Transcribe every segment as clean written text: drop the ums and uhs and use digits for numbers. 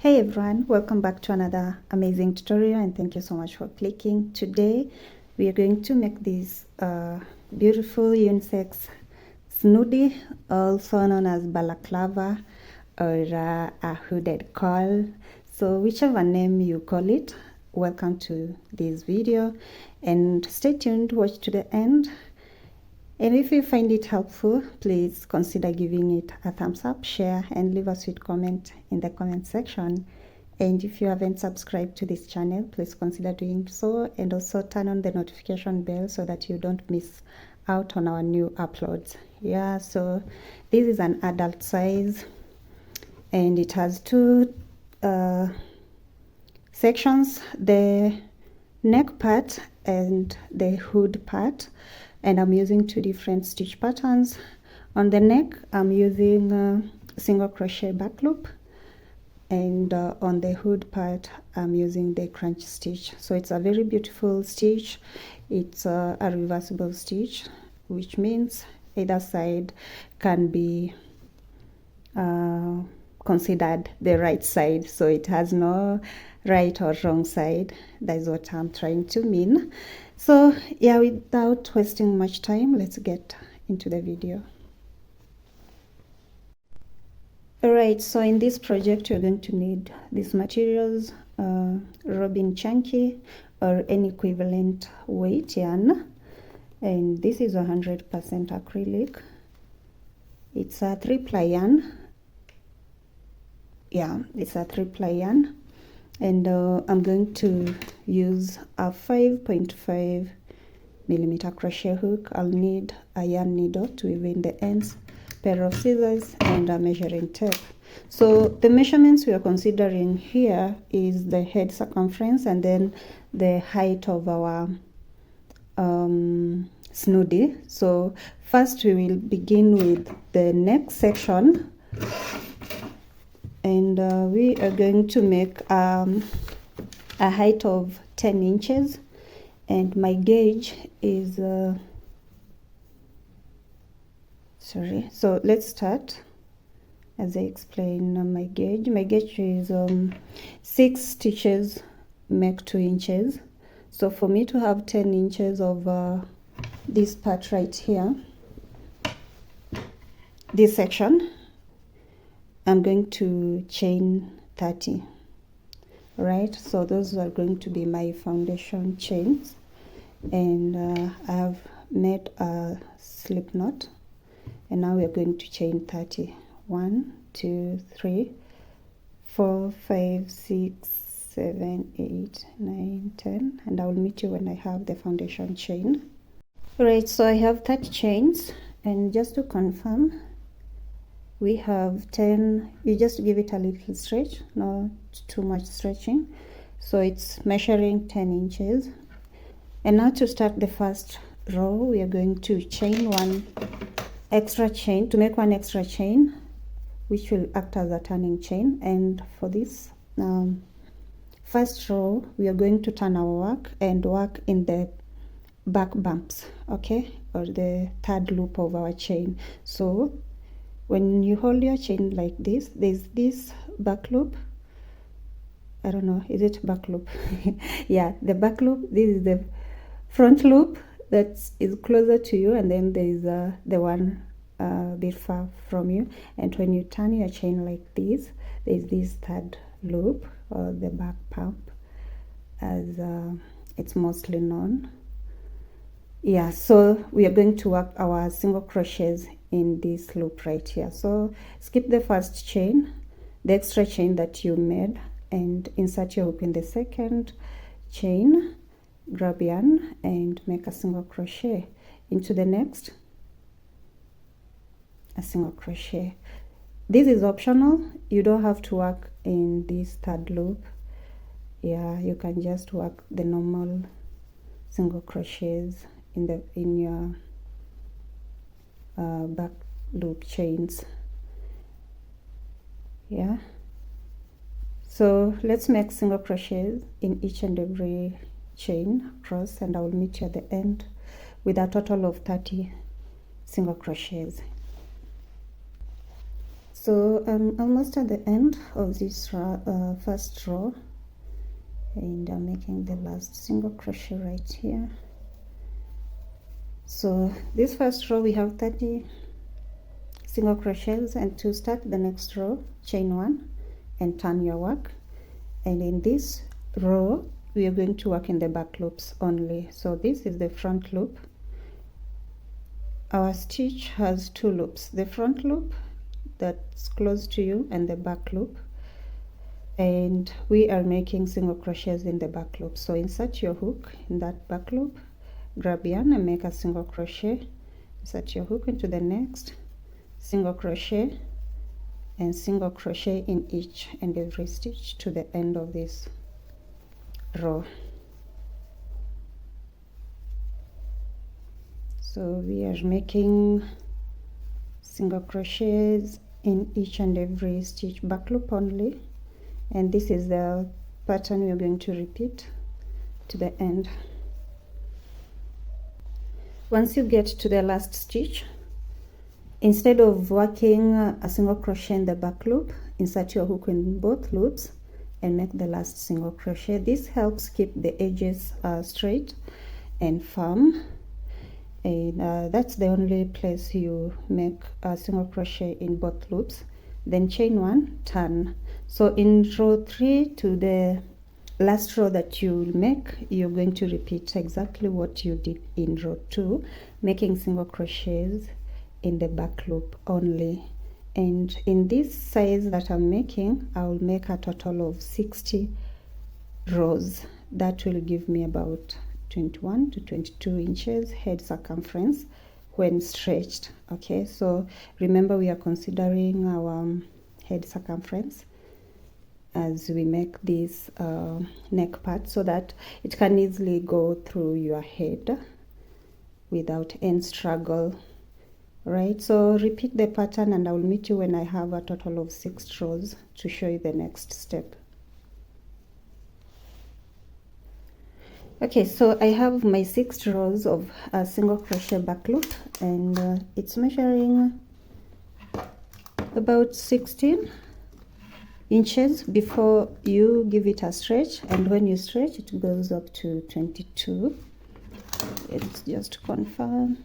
Hey everyone, welcome back to another amazing tutorial and thank you so much for clicking. Today we are going to make this beautiful unisex snoodie, also known as balaclava or a hooded cowl. So whichever name you call it, welcome to this video and stay tuned, watch to the end. And if you find it helpful, please consider giving it a thumbs up, share, and leave a sweet comment in the comment section. And if you haven't subscribed to this channel, please consider doing so, and also turn on the notification bell so that you don't miss out on our new uploads. Yeah, so this is an adult size and it has two sections, the neck part and the hood part. And I'm using two different stitch patterns. On the neck, I'm using single crochet back loop, and on the hood part, I'm using the crunch stitch. So it's a very beautiful stitch. It's a reversible stitch, which means either side can be considered the right side. So it has no right or wrong side. That's what I'm trying to mean. So yeah, without wasting much time, let's get into the video. Alright, so in this project you're going to need these materials, Robin Chunky or any equivalent weight yarn, and this is 100% acrylic. It's a 3-ply yarn. Yeah, it's a 3-ply yarn. And I'm going to use a 5.5 millimeter crochet hook. I'll need a yarn needle to weave in the ends, pair of scissors, and a measuring tape. So the measurements we are considering here is the head circumference and then the height of our snoodie. So first we will begin with the neck section. And we are going to make a height of 10 inches, and my gauge is sorry, so let's start as I explain my gauge. My gauge is 6 stitches make 2 inches. So for me to have 10 inches of this part right here, this section, I'm going to chain 30. Right, so those are going to be my foundation chains, and I have made a slip knot, and now we are going to chain 30. 1 2 3 4 5 6 7 8 9 10, and I will meet you when I have the foundation chain. Right, so I have 30 chains, and just to confirm, we have 10. You just give it a little stretch, not too much stretching. So it's measuring 10 inches. And now to start the first row, we are going to chain one extra chain, to make one extra chain, which will act as a turning chain. And for this first row, we are going to turn our work and work in the back bumps, okay, or the third loop of our chain. So when you hold your chain like this, there's this back loop. I don't know, is it back loop? Yeah, the back loop. This is the front loop that is closer to you, and then there's the one a bit far from you. And when you turn your chain like this, there's this third loop, or the back pump, as it's mostly known. Yeah, so we are going to work our single crochets in this loop right here. So skip the first chain, the extra chain that you made, and insert your hook in the second chain, grab yarn and make a single crochet into the next, a single crochet. This is optional, you don't have to work in this third loop. Yeah, you can just work the normal single crochets in your back loop chains. Yeah, so let's make single crochets in each and every chain across, and I will meet you at the end with a total of 30 single crochets. So So I'm almost at the end of this first row, and I'm making the last single crochet right here. So this first row we have 30 single crochets, and to start the next row, chain 1 and turn your work. And in this row we are going to work in the back loops only. So this is the front loop. Our stitch has 2 loops, the front loop that's close to you and the back loop, and we are making single crochets in the back loop. So insert your hook in that back loop, grab yarn and make a single crochet, insert your hook into the next, single crochet and single crochet in each and every stitch to the end of this row. So we are making single crochets in each and every stitch, back loop only, and this is the pattern we are going to repeat to the end. Once you get to the last stitch, instead of working a single crochet in the back loop, insert your hook in both loops and make the last single crochet. This helps keep the edges straight and firm, and that's the only place you make a single crochet in both loops. Then chain 1, turn. So in row 3 to the last row that you make, you're going to repeat exactly what you did in row 2, making single crochets in the back loop only. And in this size that I'm making, I'll make a total of 60 rows. That will give me about 21 to 22 inches head circumference when stretched. Okay, so remember we are considering our head circumference as we make this neck part, so that it can easily go through your head without any struggle. Right, so repeat the pattern and I will meet you when I have a total of 6 rows to show you the next step. Okay, so I have my 6 rows of a single crochet back loop, and it's measuring about 16 inches before you give it a stretch, and when you stretch it goes up to 22. Let's just confirm.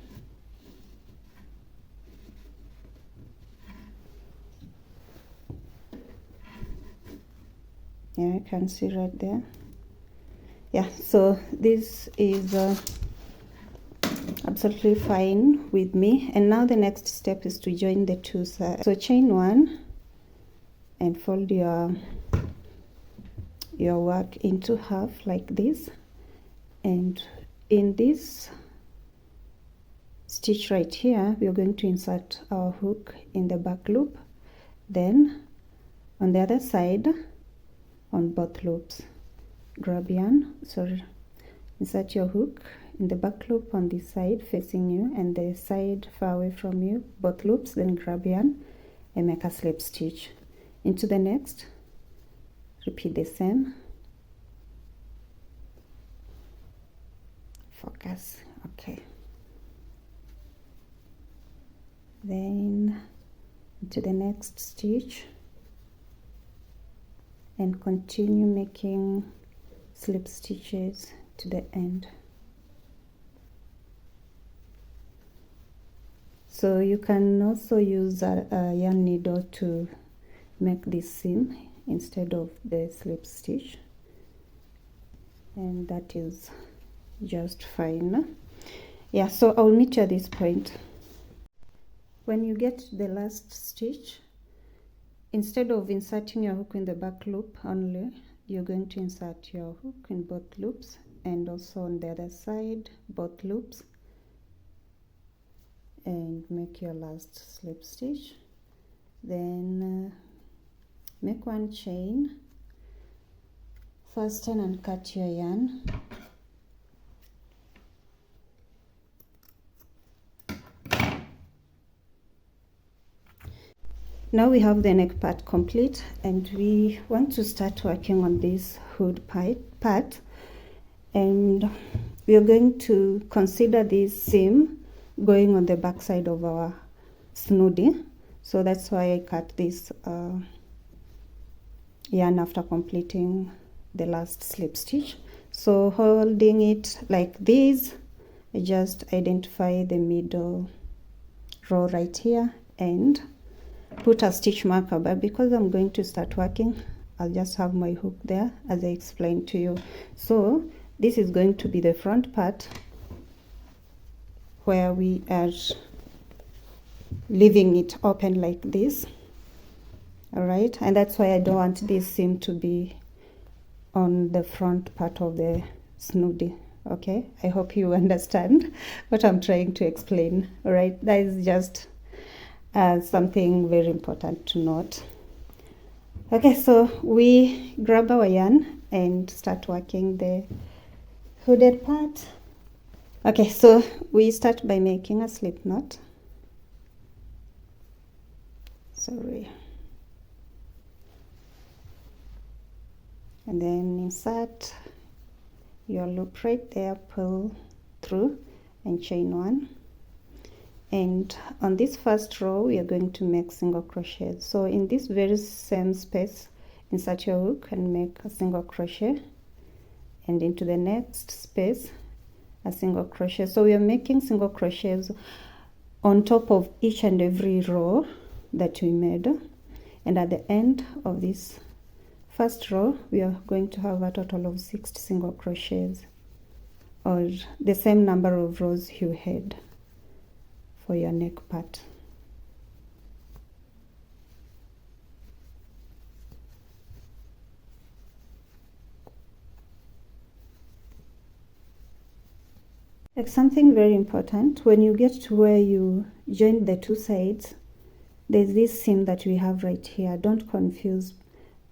Yeah, you can see right there. Yeah, so this is absolutely fine with me. And now the next step is to join the 2 sides. So chain 1 and fold your work into half like this, and in this stitch right here we are going to insert our hook in the back loop, then on the other side on both loops, grab yarn, insert your hook in the back loop on this side facing you and the side far away from you, both loops, then grab yarn and make a slip stitch into the next. Repeat the same. Focus. Okay, then into the next stitch and continue making slip stitches to the end. So you can also use a yarn needle to make this seam instead of the slip stitch, and that is just fine. Yeah, so I'll meet you at this point. When you get to the last stitch, instead of inserting your hook in the back loop only, you're going to insert your hook in both loops and also on the other side, both loops, and make your last slip stitch. Then make 1 chain, fasten and cut your yarn. Now we have the neck part complete, and we want to start working on this hood part, and we are going to consider this seam going on the back side of our snoodie. So that's why I cut this yarn after completing the last slip stitch. So holding it like this, I just identify the middle row right here and put a stitch marker, but because I'm going to start working, I'll just have my hook there as I explained to you. So this is going to be the front part where we are leaving it open like this. All right, and that's why I don't want this seam to be on the front part of the Snood. Okay, I hope you understand what I'm trying to explain. All right, that is just something very important to note. Okay, so we grab our yarn and start working the hooded part. Okay, so we start by making a slip knot. Sorry. And then insert your loop right there, pull through and chain one. And on this first row we are going to make single crochet. So in this very same space, insert your hook and make a single crochet, and into the next space a single crochet. So we are making single crochets on top of each and every row that we made, and at the end of this first row we are going to have a total of 6 single crochets, or the same number of rows you had for your neck part. Like something very important, when you get to where you join the two sides, there's this seam that we have right here. Don't confuse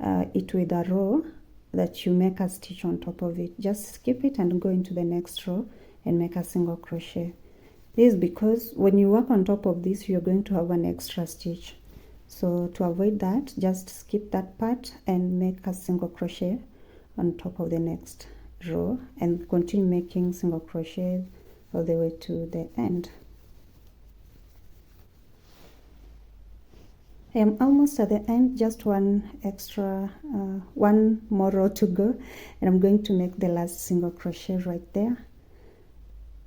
it with a row that you make a stitch on top of it. Just skip it and go into the next row and make a single crochet. This is because when you work on top of this, you're going to have an extra stitch. So to avoid that, just skip that part and make a single crochet on top of the next row and continue making single crochet all the way to the end. I am almost at the end, just one more row to go, and I'm going to make the last single crochet right there.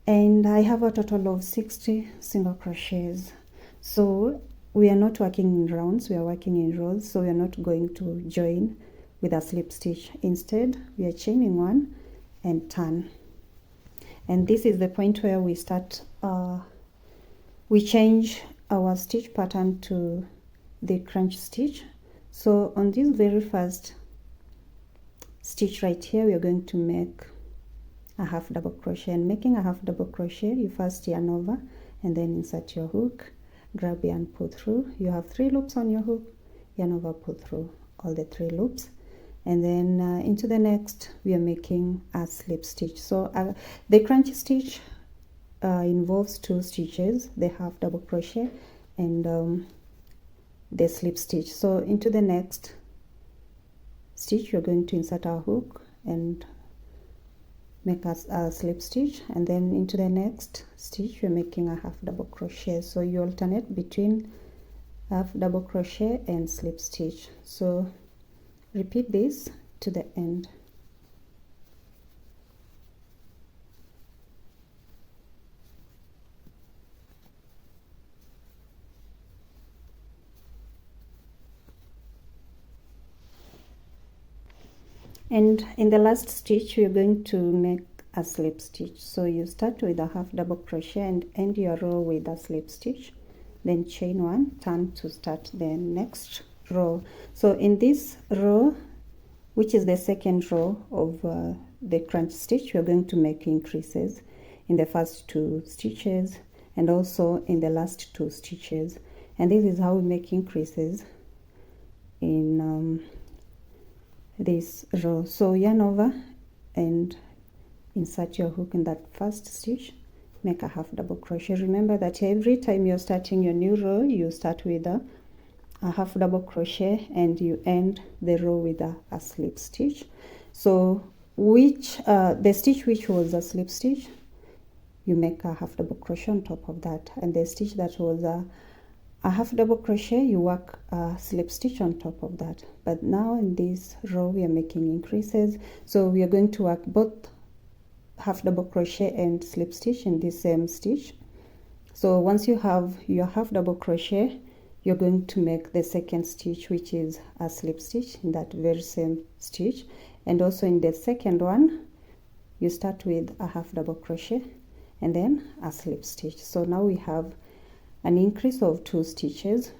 And I have a total of 60 single crochets. So we are not working in rounds, we are working in rows, so we are not going to join with a slip stitch. Instead, we are chaining one and turn. And this is the point where we start, we change our stitch pattern to the crunch stitch. So on this very first stitch right here, we are going to make a half double crochet. And making a half double crochet, you first yarn over and then insert your hook, grab yarn, pull through. You have 3 loops on your hook, yarn over, pull through all the 3 loops, and then into the next we are making a slip stitch. So the crunch stitch involves 2 stitches, the half double crochet and the slip stitch. So into the next stitch you're going to insert our hook and make a slip stitch, and then into the next stitch you're making a half double crochet. So you alternate between half double crochet and slip stitch. So repeat this to the end. And in the last stitch we're going to make a slip stitch. So you start with a half double crochet and end your row with a slip stitch, then chain one, turn to start the next row. So in this row, which is the second row of the crunch stitch, we're going to make increases in the first 2 stitches and also in the last 2 stitches, and this is how we make increases in this row. So yarn over and insert your hook in that first stitch, make a half double crochet. Remember that every time you're starting your new row, you start with a half double crochet and you end the row with a slip stitch. So the stitch which was a slip stitch, you make a half double crochet on top of that, and the stitch that was a a half double crochet, you work a slip stitch on top of that. But now in this row we are making increases, so we are going to work both half double crochet and slip stitch in this same stitch. So once you have your half double crochet, you're going to make the second stitch, which is a slip stitch in that very same stitch. And also in the second one, you start with a half double crochet and then a slip stitch. So now we have an increase of 2 stitches,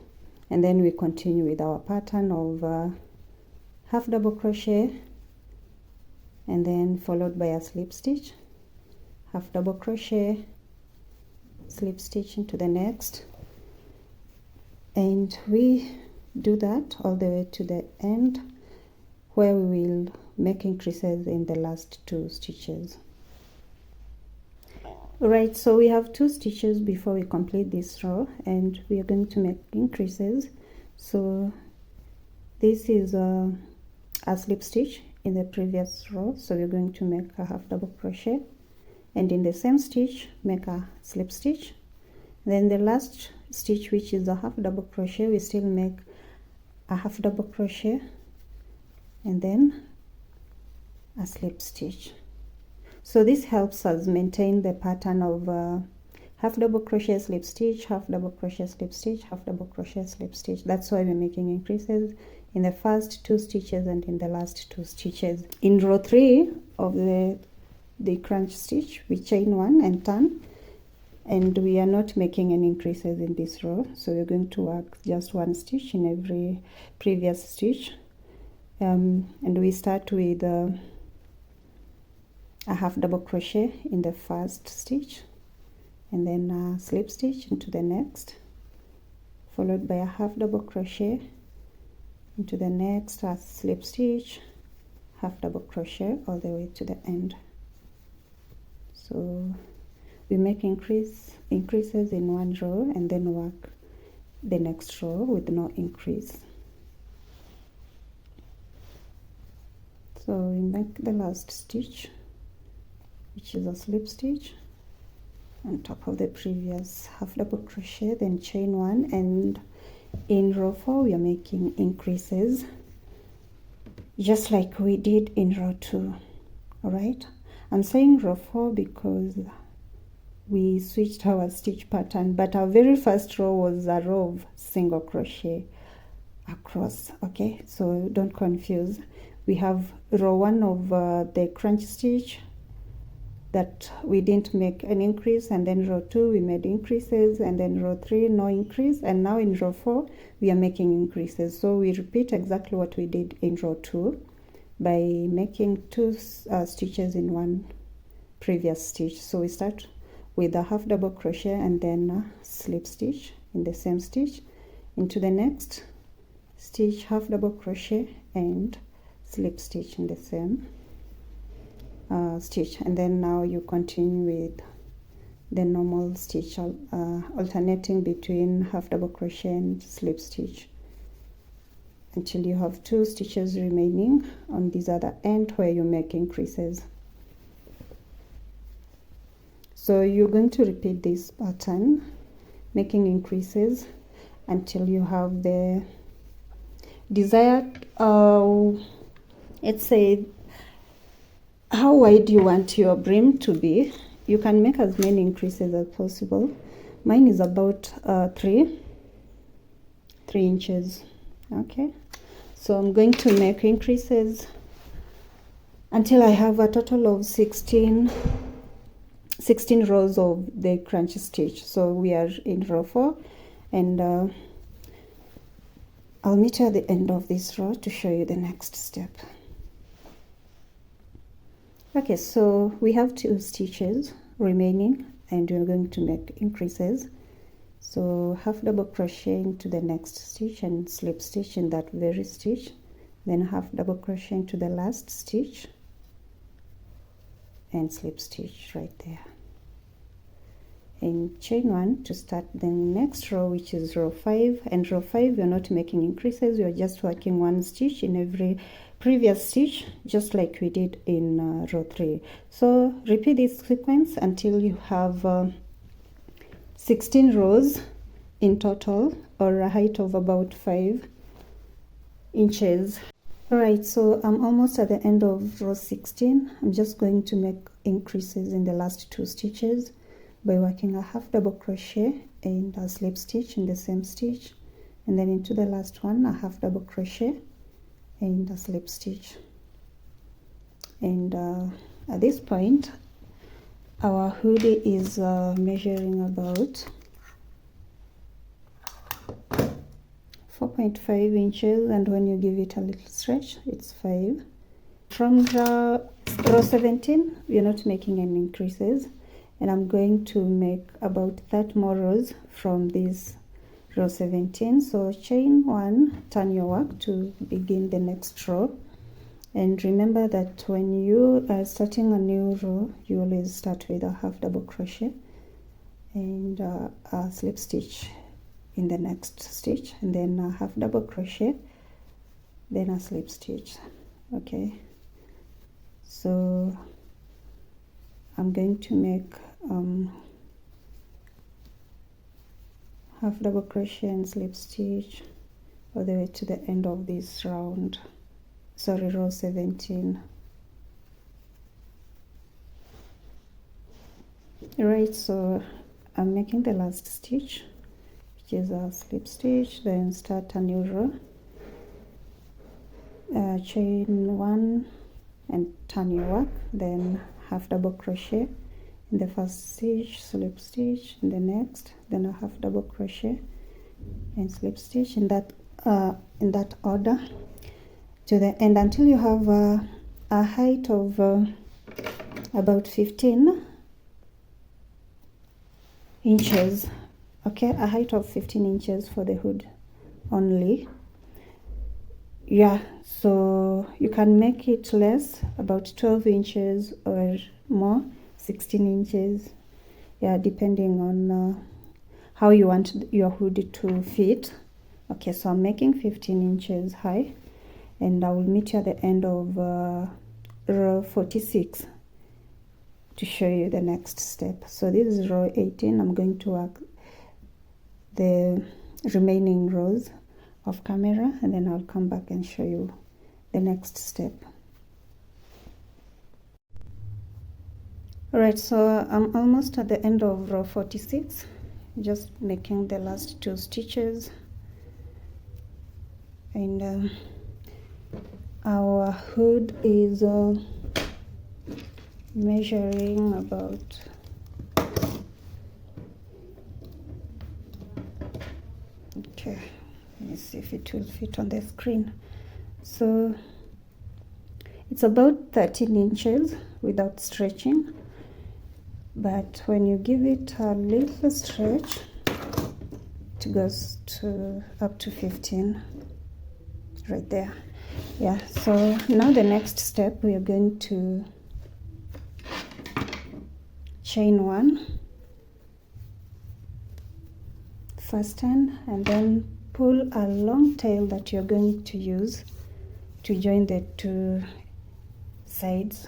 and then we continue with our pattern of half double crochet and then followed by a slip stitch, half double crochet, slip stitch into the next, and we do that all the way to the end, where we will make increases in the last 2 stitches. Right, so we have 2 stitches before we complete this row, and we are going to make increases. So this is a slip stitch in the previous row, so we're going to make a half double crochet, and in the same stitch make a slip stitch. Then the last stitch, which is a half double crochet, we still make a half double crochet and then a slip stitch. So this helps us maintain the pattern of half double crochet, slip stitch, half double crochet, slip stitch, half double crochet, slip stitch. That's why we're making increases in the first 2 stitches and in the last 2 stitches. In row 3 of the crunch stitch, we chain 1 and turn, and we are not making any increases in this row, so we're going to work just 1 stitch in every previous stitch. And we start with a half double crochet in the first stitch, and then a slip stitch into the next, followed by a half double crochet into the next, a slip stitch, half double crochet all the way to the end. So we make increases in one row and then work the next row with no increase. So we make the last stitch, which is a slip stitch on top of the previous half double crochet, then chain 1, and in row 4 we are making increases just like we did in row 2. All right, I'm saying row 4 because we switched our stitch pattern, but our very first row was a row of single crochet across. Okay, so don't confuse. We have row 1 of the crunch stitch that we didn't make an increase, and then row 2 we made increases, and then row 3 no increase, and now in row 4 we are making increases. So we repeat exactly what we did in row 2 by making 2 stitches in one previous stitch. So we start with a half double crochet and then a slip stitch in the same stitch, into the next stitch, half double crochet and slip stitch in the same stitch, and then now you continue with the normal stitch, alternating between half double crochet and slip stitch until you have 2 stitches remaining on this other end where you make increases. So you're going to repeat this pattern, making increases until you have the desired, let's say, how wide you want your brim to be. You can make as many increases as possible. Mine is about 3 inches. Okay, so I'm going to make increases until I have a total of 16 rows of the crunch stitch. So we are in row 4, and I'll meet you at the end of this row to show you the next step. Okay, so we have 2 stitches remaining and we're going to make increases. So half double crochet into the next stitch and slip stitch in that very stitch, then half double crochet into the last stitch and slip stitch right there, and chain 1 to start the next row, which is row 5. And row 5 we're not making increases, we're just working 1 stitch in every previous stitch, just like we did in row 3. So repeat this sequence until you have 16 rows in total, or a height of about 5 inches. Alright, so I'm almost at the end of row 16. I'm just going to make increases in the last 2 stitches by working a half double crochet and a slip stitch in the same stitch, and then into the last one a half double crochet and a slip stitch. And at this point our hoodie is measuring about 4.5 inches, and when you give it a little stretch it's 5. From the row 17 we're not making any increases, and I'm going to make about 30 more rows from this row 17. So chain 1, turn your work to begin the next row. And remember that when you are starting a new row, you always start with a half double crochet and a slip stitch in the next stitch, and then a half double crochet, then a slip stitch. Okay, so I'm going to make half double crochet and slip stitch all the way to the end of this row 17. Right, so I'm making the last stitch, which is a slip stitch, then start a new row, chain 1 and turn your work, then half double crochet in the first stitch, slip stitch in the next, then a half double crochet and slip stitch in that order to the end until you have a height of about 15 inches. Okay, a height of 15 inches for the hood only. Yeah, so you can make it less, about 12 inches or more, 16 inches, yeah, depending on how you want your hood to fit. Okay, so I'm making 15 inches high, and I will meet you at the end of row 46 to show you the next step. So this is row 18. I'm going to work the remaining rows off camera, and then I'll come back and show you the next step. Alright, so I'm almost at the end of row 46, just making the last 2 stitches, and our hood is measuring about okay, let me see if it will fit on the screen. So it's about 13 inches without stretching, but when you give it a little stretch it goes to up to 15 right there. Yeah, so now the next step, we are going to chain 1, fasten, and then pull a long tail that you're going to use to join the 2 sides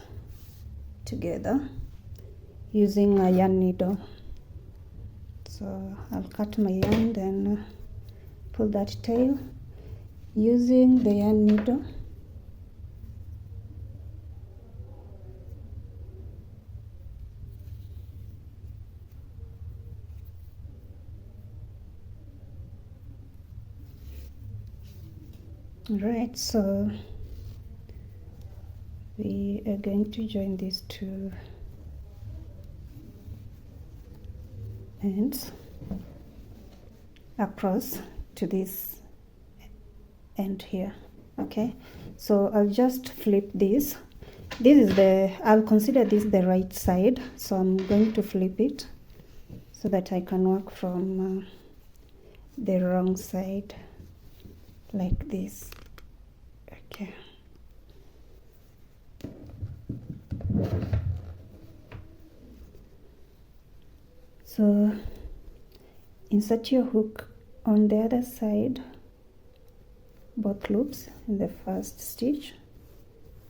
together using a yarn needle. So I'll cut my yarn, then pull that tail using the yarn needle. Right, so we are going to join these 2 ends across to this end here. Okay, so I'll just flip this. This is I'll consider this the right side, so I'm going to flip it so that I can work from the wrong side like this. Okay, so insert your hook on the other side, both loops in the first stitch,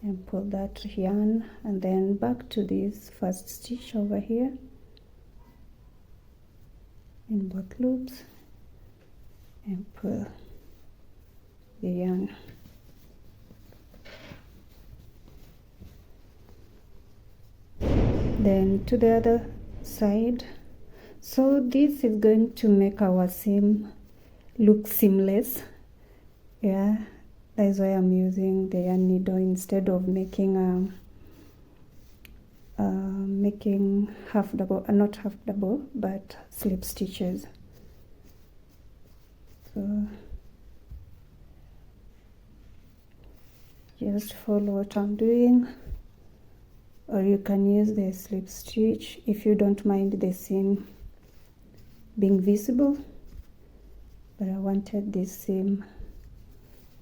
and pull that yarn, and then back to this first stitch over here in both loops, and pull the yarn. Then to the other side. So this is going to make our seam look seamless. Yeah, that is why I'm using the yarn needle instead of making half double, not half double, but slip stitches. So just follow what I'm doing, or you can use the slip stitch if you don't mind the seam being visible, but I wanted this seam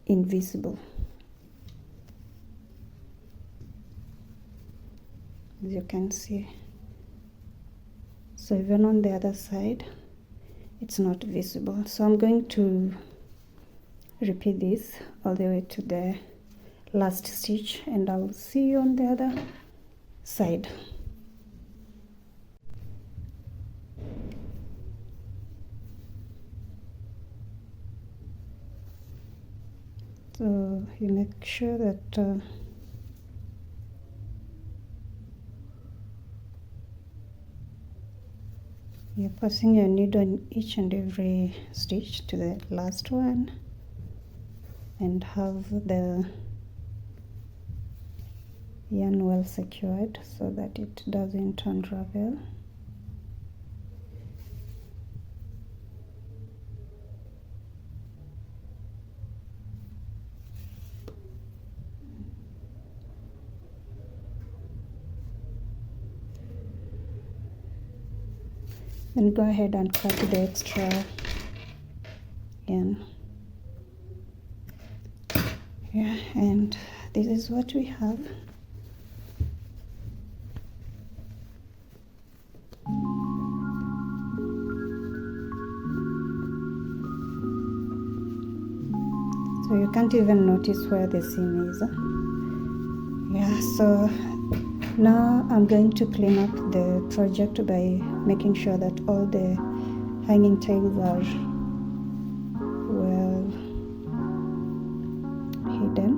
invisible. As you can see, so even on the other side it's not visible. So I'm going to repeat this all the way to the last stitch, and I'll see you on the other side. So you make sure that you're passing your needle in each and every stitch to the last one, and have the yarn well secured so that it doesn't unravel. Then go ahead and cut the extra yarn. Yeah, and this is what we have. So you can't even notice where the seam is. Yeah, so now I'm going to clean up the project by making sure that all the hanging tails are well hidden.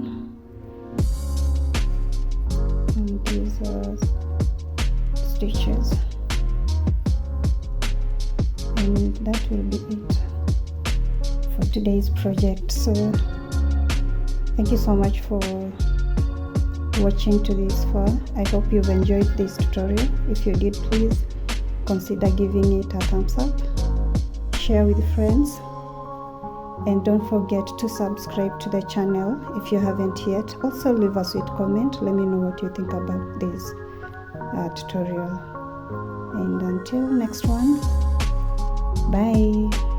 And these are stitches. And that will be it for today's project. So thank you so much for watching to this far. I hope you've enjoyed this tutorial. If you did, please consider giving it a thumbs up, share with friends, and don't forget to subscribe to the channel if you haven't yet. Also leave a sweet comment, let me know what you think about this tutorial, and until next one, bye.